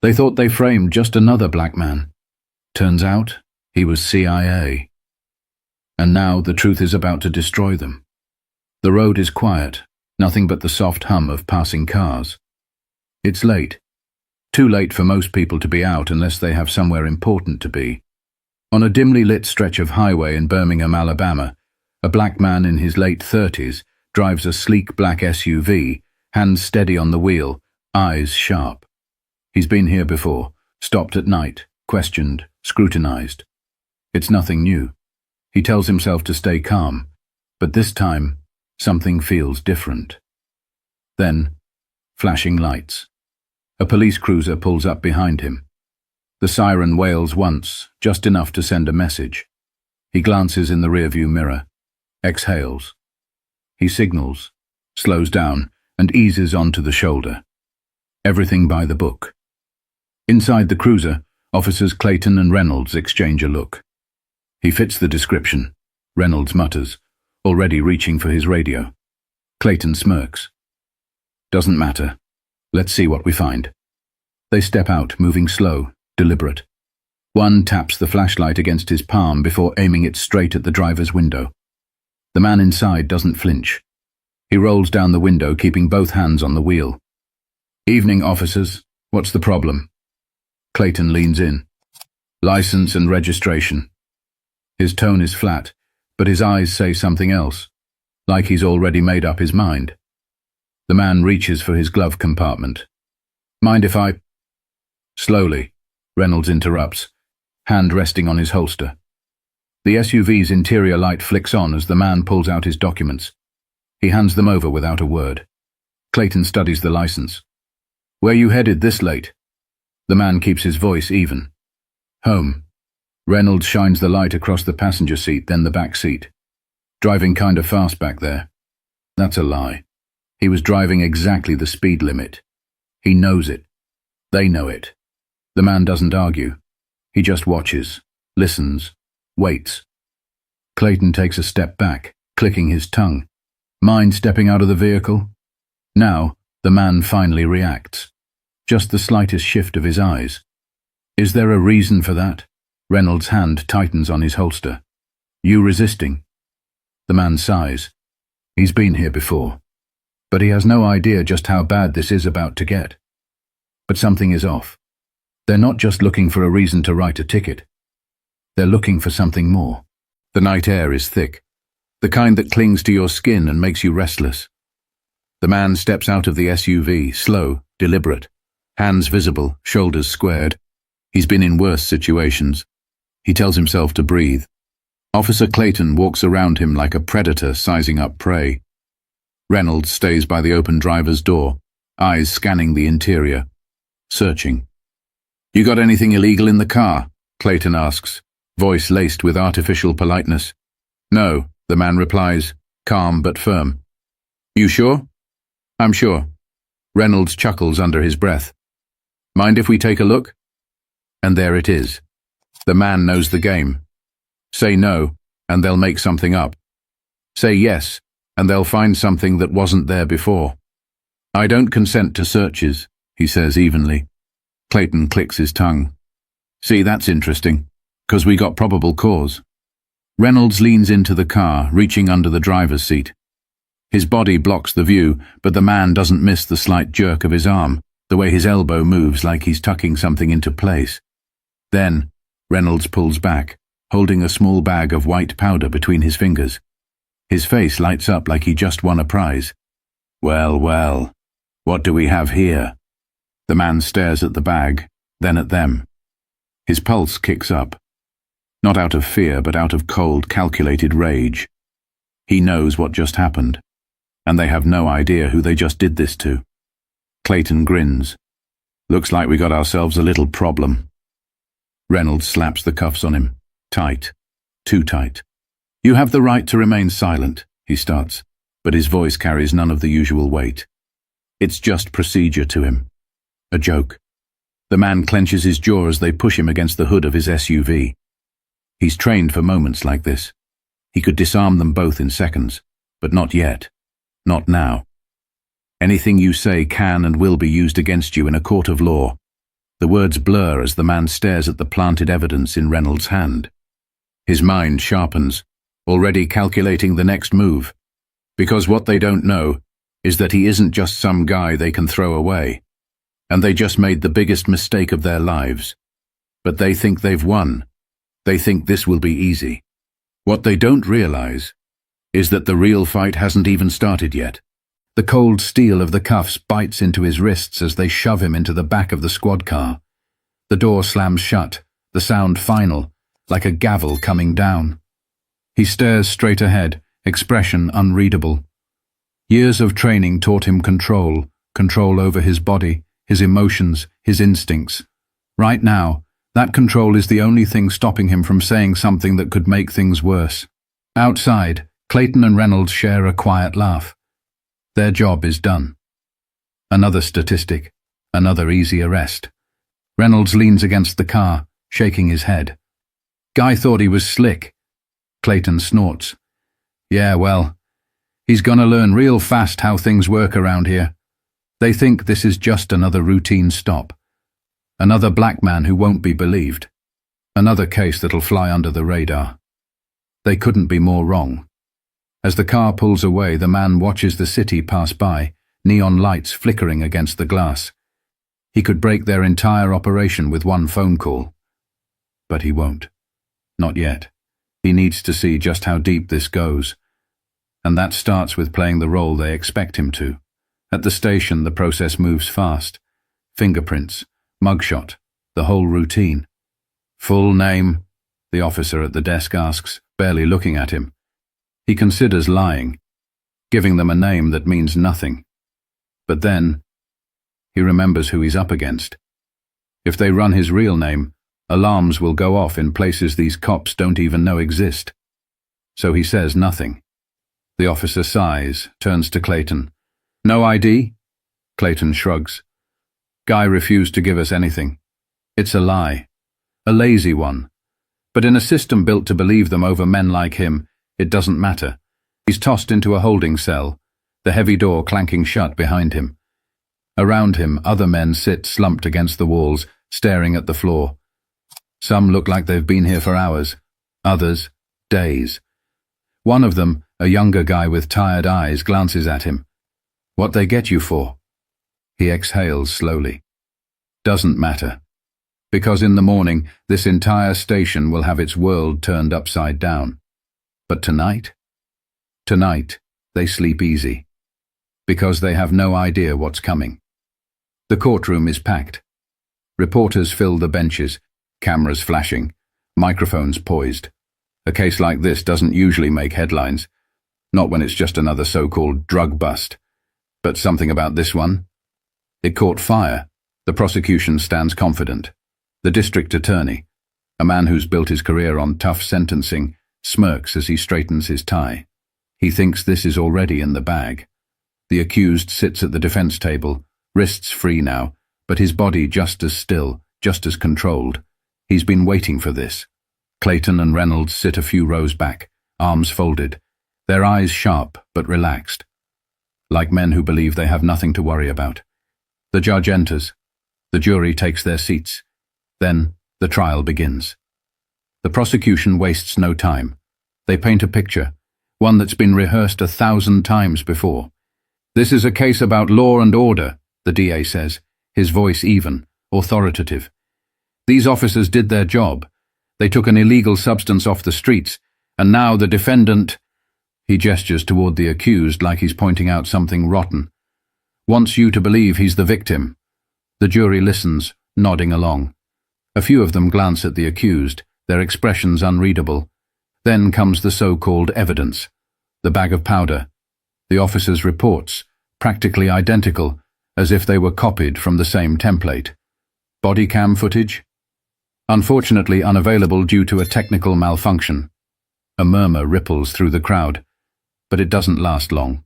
They thought they framed just another black man. Turns out, he was CIA. And now the truth is about to destroy them. The road is quiet, nothing but the soft hum of passing cars. It's late. Too late for most people to be out unless they have somewhere important to be. On a dimly lit stretch of highway in Birmingham, Alabama, a black man in his late 30s drives a sleek black SUV, hands steady on the wheel, eyes sharp. He's been here before, stopped at night, questioned, scrutinized. It's nothing new. He tells himself to stay calm, but this time, something feels different. Then, flashing lights. A police cruiser pulls up behind him. The siren wails once, just enough to send a message. He glances in the rearview mirror, exhales. He signals, slows down, and eases onto the shoulder. Everything by the book. Inside the cruiser, officers Clayton and Reynolds exchange a look. He fits the description, Reynolds mutters, already reaching for his radio. Clayton smirks. Doesn't matter. Let's see what we find. They step out, moving slow, deliberate. One taps the flashlight against his palm before aiming it straight at the driver's window. The man inside doesn't flinch. He rolls down the window, keeping both hands on the wheel. Evening, officers. What's the problem? Clayton leans in. License and registration. His tone is flat, but his eyes say something else, like he's already made up his mind. The man reaches for his glove compartment. Mind if I... Slowly, Reynolds interrupts, hand resting on his holster. The SUV's interior light flicks on as the man pulls out his documents. He hands them over without a word. Clayton studies the license. Where you headed this late? The man keeps his voice even. Home. Reynolds shines the light across the passenger seat, then the back seat. Driving kind of fast back there. That's a lie. He was driving exactly the speed limit. He knows it. They know it. The man doesn't argue. He just watches, listens, waits. Clayton takes a step back, clicking his tongue. Mind stepping out of the vehicle? Now, the man finally reacts. Just the slightest shift of his eyes. Is there a reason for that? Reynolds' hand tightens on his holster. You resisting? The man sighs. He's been here before. But he has no idea just how bad this is about to get. But something is off. They're not just looking for a reason to write a ticket. They're looking for something more. The night air is thick, the kind that clings to your skin and makes you restless. The man steps out of the SUV, slow, deliberate, hands visible, shoulders squared. He's been in worse situations. He tells himself to breathe. Officer Clayton walks around him like a predator sizing up prey. Reynolds stays by the open driver's door, eyes scanning the interior, searching. You got anything illegal in the car? Clayton asks, voice laced with artificial politeness. No, the man replies, calm but firm. You sure? I'm sure. Reynolds chuckles under his breath. Mind if we take a look? And there it is. The man knows the game. Say no, and they'll make something up. Say yes, and they'll find something that wasn't there before. I don't consent to searches, he says evenly. Clayton clicks his tongue. See, that's interesting, 'cause we got probable cause. Reynolds leans into the car, reaching under the driver's seat. His body blocks the view, but the man doesn't miss the slight jerk of his arm, the way his elbow moves like he's tucking something into place. Then, Reynolds pulls back, holding a small bag of white powder between his fingers. His face lights up like he just won a prize. Well, well, what do we have here? The man stares at the bag, then at them. His pulse kicks up. Not out of fear, but out of cold, calculated rage. He knows what just happened, and they have no idea who they just did this to. Clayton grins. Looks like we got ourselves a little problem. Reynolds slaps the cuffs on him. Tight. Too tight. You have the right to remain silent, he starts, but his voice carries none of the usual weight. It's just procedure to him. A joke. The man clenches his jaw as they push him against the hood of his SUV. He's trained for moments like this. He could disarm them both in seconds, but not yet. Not now. Anything you say can and will be used against you in a court of law. The words blur as the man stares at the planted evidence in Reynolds' hand. His mind sharpens, already calculating the next move. Because what they don't know is that he isn't just some guy they can throw away. And they just made the biggest mistake of their lives. But they think they've won. They think this will be easy. What they don't realize is that the real fight hasn't even started yet. The cold steel of the cuffs bites into his wrists as they shove him into the back of the squad car. The door slams shut, the sound final, like a gavel coming down. He stares straight ahead, expression unreadable. Years of training taught him control over his body, his emotions, his instincts. Right now, that control is the only thing stopping him from saying something that could make things worse. Outside, Clayton and Reynolds share a quiet laugh. Their job is done. Another statistic, another easy arrest. Reynolds leans against the car, shaking his head. Guy thought he was slick. Clayton snorts. Yeah, well, he's gonna learn real fast how things work around here. They think this is just another routine stop. Another black man who won't be believed. Another case that'll fly under the radar. They couldn't be more wrong. As the car pulls away, the man watches the city pass by, neon lights flickering against the glass. He could break their entire operation with one phone call. But he won't. Not yet. He needs to see just how deep this goes. And that starts with playing the role they expect him to. At the station, the process moves fast. Fingerprints, mugshot, the whole routine. Full name? The officer at the desk asks, barely looking at him. He considers lying, giving them a name that means nothing. But then, he remembers who he's up against. If they run his real name, alarms will go off in places these cops don't even know exist. So he says nothing. The officer sighs, turns to Clayton. No ID? Clayton shrugs. Guy refused to give us anything. It's a lie. A lazy one. But in a system built to believe them over men like him, it doesn't matter. He's tossed into a holding cell, the heavy door clanking shut behind him. Around him, other men sit slumped against the walls, staring at the floor. Some look like they've been here for hours, others, days. One of them, a younger guy with tired eyes, glances at him. What they get you for? He exhales slowly. Doesn't matter. Because in the morning, this entire station will have its world turned upside down. But tonight? Tonight, they sleep easy. Because they have no idea what's coming. The courtroom is packed. Reporters fill the benches, cameras flashing, microphones poised. A case like this doesn't usually make headlines. Not when it's just another so-called drug bust. But something about this one? It caught fire. The prosecution stands confident. The district attorney, a man who's built his career on tough sentencing, smirks as he straightens his tie. He thinks this is already in the bag. The accused sits at the defense table, wrists free now, but his body just as still, just as controlled. He's been waiting for this. Clayton and Reynolds sit a few rows back, arms folded, their eyes sharp but relaxed. Like men who believe they have nothing to worry about. The judge enters. The jury takes their seats. Then, the trial begins. The prosecution wastes no time. They paint a picture, one that's been rehearsed 1,000 times before. This is a case about law and order, the DA says, his voice even, authoritative. These officers did their job. They took an illegal substance off the streets, and now the defendant... He gestures toward the accused like he's pointing out something rotten. Wants you to believe he's the victim. The jury listens, nodding along. A few of them glance at the accused, their expressions unreadable. Then comes the so-called evidence. The bag of powder. The officers' reports, practically identical, as if they were copied from the same template. Body cam footage? Unfortunately unavailable due to a technical malfunction. A murmur ripples through the crowd. But it doesn't last long.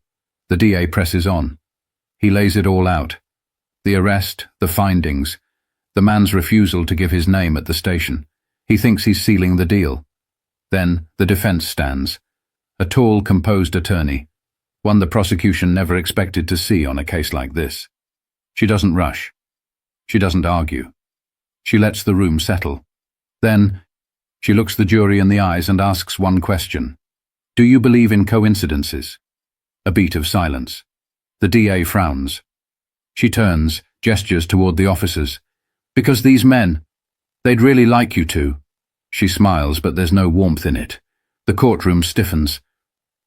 The DA presses on. He lays it all out. The arrest, the findings, the man's refusal to give his name at the station. He thinks he's sealing the deal. Then the defense stands. A tall, composed attorney, one the prosecution never expected to see on a case like this. She doesn't rush. She doesn't argue. She lets the room settle. Then, she looks the jury in the eyes and asks one question. Do you believe in coincidences? A beat of silence. The DA frowns. She turns, gestures toward the officers. Because these men, they'd really like you to. She smiles, but there's no warmth in it. The courtroom stiffens.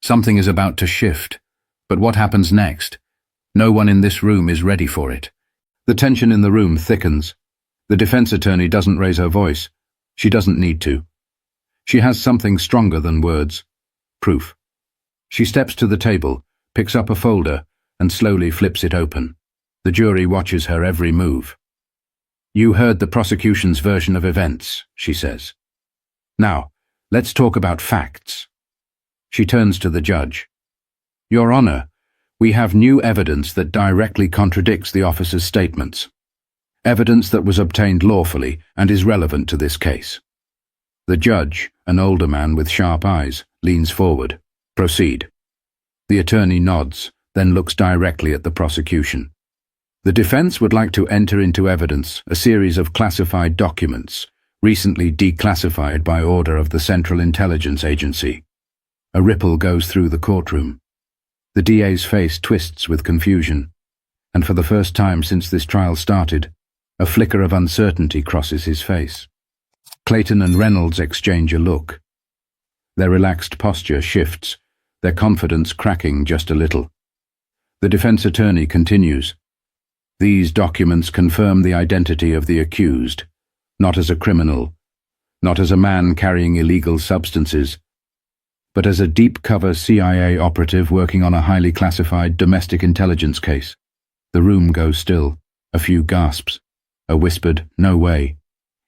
Something is about to shift. But what happens next? No one in this room is ready for it. The tension in the room thickens. The defense attorney doesn't raise her voice. She doesn't need to. She has something stronger than words. Proof. She steps to the table, picks up a folder, and slowly flips it open. The jury watches her every move. You heard the prosecution's version of events, she says. Now, let's talk about facts. She turns to the judge. Your Honor, we have new evidence that directly contradicts the officer's statements. Evidence that was obtained lawfully and is relevant to this case. The judge, an older man with sharp eyes, leans forward. Proceed. The attorney nods, then looks directly at the prosecution. The defense would like to enter into evidence a series of classified documents, recently declassified by order of the Central Intelligence Agency. A ripple goes through the courtroom. The DA's face twists with confusion, and for the first time since this trial started, a flicker of uncertainty crosses his face. Clayton and Reynolds exchange a look. Their relaxed posture shifts, their confidence cracking just a little. The defense attorney continues. These documents confirm the identity of the accused, not as a criminal, not as a man carrying illegal substances, but as a deep-cover CIA operative working on a highly classified domestic intelligence case. The room goes still, a few gasps, a whispered, "No way."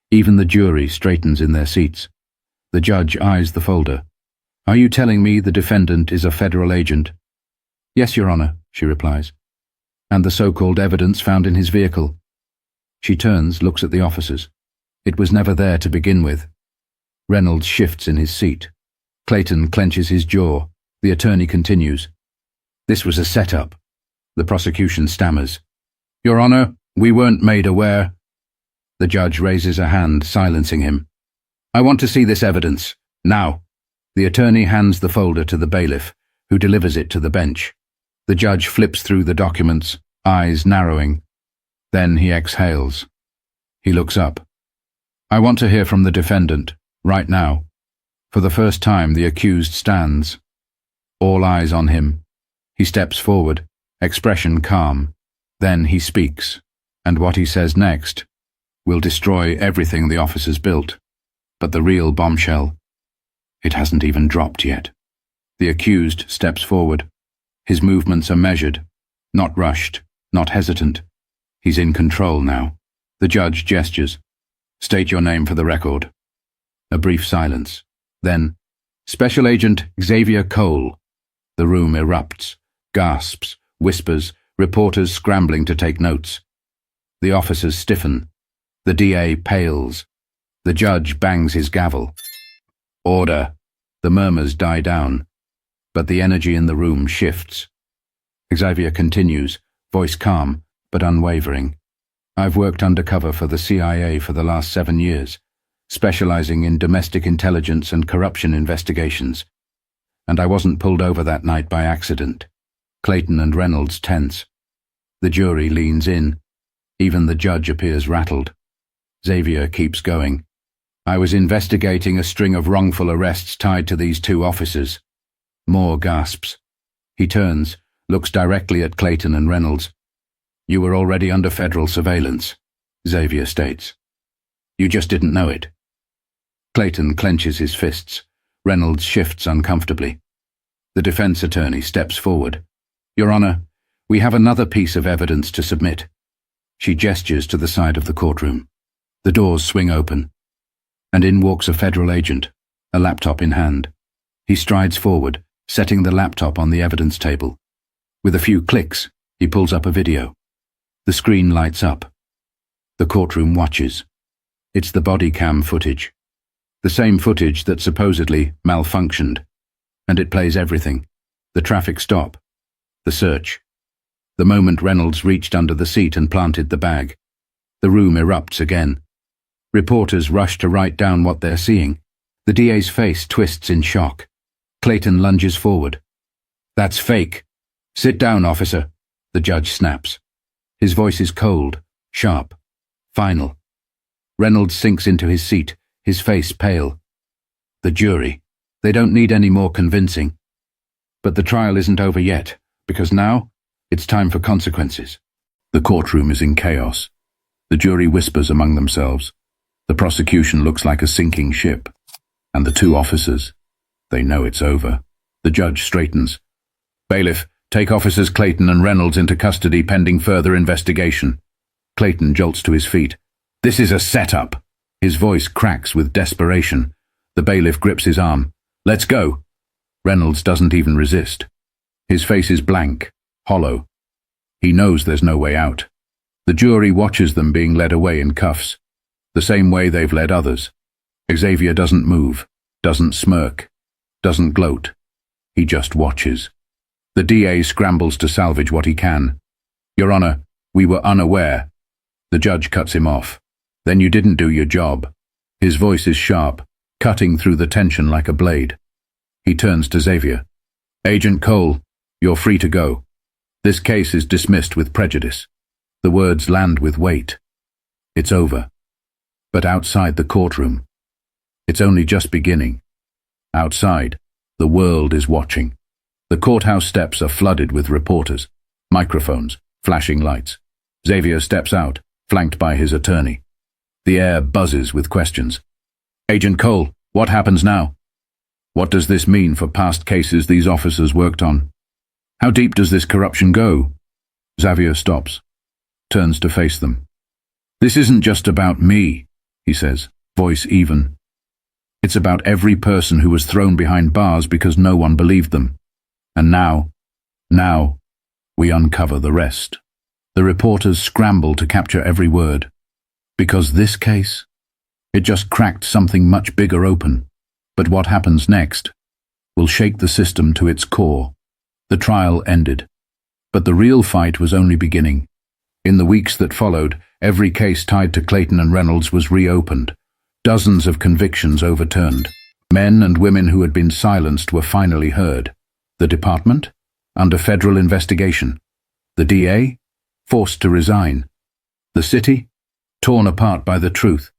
Even the jury straightens in their seats. The judge eyes the folder. Are you telling me the defendant is a federal agent? Yes, Your Honor, she replies. And the so-called evidence found in his vehicle? She turns, looks at the officers. It was never there to begin with. Reynolds shifts in his seat. Clayton clenches his jaw. The attorney continues. This was a setup. The prosecution stammers. Your Honor, we weren't made aware. The judge raises a hand, silencing him. I want to see this evidence. Now. The attorney hands the folder to the bailiff, who delivers it to the bench. The judge flips through the documents, eyes narrowing. Then he exhales. He looks up. I want to hear from the defendant, right now. For the first time, the accused stands. All eyes on him. He steps forward, expression calm. Then he speaks, and what he says next will destroy everything the officers built. But the real bombshell, it hasn't even dropped yet. The accused steps forward. His movements are measured, not rushed, not hesitant. He's in control now. The judge gestures. State your name for the record. A brief silence. Then, Special Agent Xavier Cole. The room erupts, gasps, whispers, reporters scrambling to take notes. The officers stiffen. The DA pales. The judge bangs his gavel. Order. The murmurs die down, but the energy in the room shifts. Xavier continues, voice calm, but unwavering. I've worked undercover for the CIA for the last 7 years, specializing in domestic intelligence and corruption investigations. And I wasn't pulled over that night by accident. Clayton and Reynolds tense. The jury leans in. Even the judge appears rattled. Xavier keeps going. I was investigating a string of wrongful arrests tied to these 2 officers. More gasps. He turns, looks directly at Clayton and Reynolds. You were already under federal surveillance, Xavier states. You just didn't know it. Clayton clenches his fists. Reynolds shifts uncomfortably. The defense attorney steps forward. Your Honor, we have another piece of evidence to submit. She gestures to the side of the courtroom. The doors swing open, and in walks a federal agent, a laptop in hand. He strides forward, setting the laptop on the evidence table. With a few clicks, he pulls up a video. The screen lights up. The courtroom watches. It's the body cam footage. The same footage that supposedly malfunctioned. And it plays everything. The traffic stop. The search. The moment Reynolds reached under the seat and planted the bag. The room erupts again. Reporters rush to write down what they're seeing. The DA's face twists in shock. Clayton lunges forward. "That's fake. Sit down, officer," the judge snaps. His voice is cold, sharp, final. Reynolds sinks into his seat, his face pale. The jury. They don't need any more convincing. But the trial isn't over yet, because now it's time for consequences. The courtroom is in chaos. The jury whispers among themselves. The prosecution looks like a sinking ship. And the two officers, they know it's over. The judge straightens. "Bailiff, take officers Clayton and Reynolds into custody pending further investigation." Clayton jolts to his feet. "This is a setup." His voice cracks with desperation. The bailiff grips his arm. "Let's go." Reynolds doesn't even resist. His face is blank, hollow. He knows there's no way out. The jury watches them being led away in cuffs, the same way they've led others. Xavier doesn't move, doesn't smirk, doesn't gloat. He just watches. The DA scrambles to salvage what he can. "Your Honor, we were unaware." The judge cuts him off. "Then you didn't do your job." His voice is sharp, cutting through the tension like a blade. He turns to Xavier. "Agent Cole, you're free to go. This case is dismissed with prejudice." The words land with weight. It's over. But outside the courtroom, it's only just beginning. Outside, the world is watching. The courthouse steps are flooded with reporters, microphones, flashing lights. Xavier steps out, flanked by his attorney. The air buzzes with questions. "Agent Cole, what happens now? What does this mean for past cases these officers worked on? How deep does this corruption go?" Xavier stops, turns to face them. "This isn't just about me," he says, voice even. "It's about every person who was thrown behind bars because no one believed them. And now, we uncover the rest." The reporters scramble to capture every word. Because this case, it just cracked something much bigger open. But what happens next will shake the system to its core. The trial ended. But the real fight was only beginning. In the weeks that followed, every case tied to Clayton and Reynolds was reopened. Dozens of convictions overturned. Men and women who had been silenced were finally heard. The department, under federal investigation. The DA, forced to resign. The city, torn apart by the truth.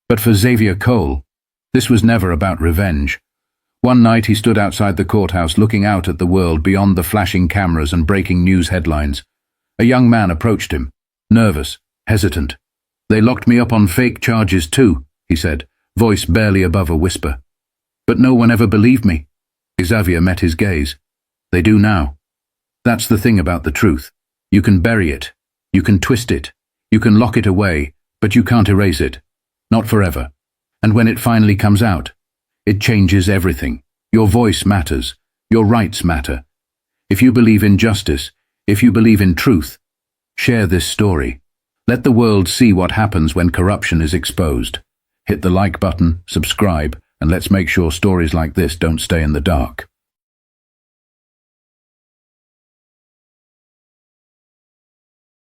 But for Xavier Cole, this was never about revenge. One night he stood outside the courthouse looking out at the world beyond the flashing cameras and breaking news headlines. A young man approached him, nervous, hesitant. "They locked me up on fake charges too," he said, voice barely above a whisper. "But no one ever believed me." Xavier met his gaze. "They do now. That's the thing about the truth. You can bury it. You can twist it. You can lock it away, but you can't erase it. Not forever. And when it finally comes out, it changes everything. Your voice matters. Your rights matter. If you believe in justice, if you believe in truth, share this story. Let the world see what happens when corruption is exposed. Hit the like button, subscribe, and let's make sure stories like this don't stay in the dark.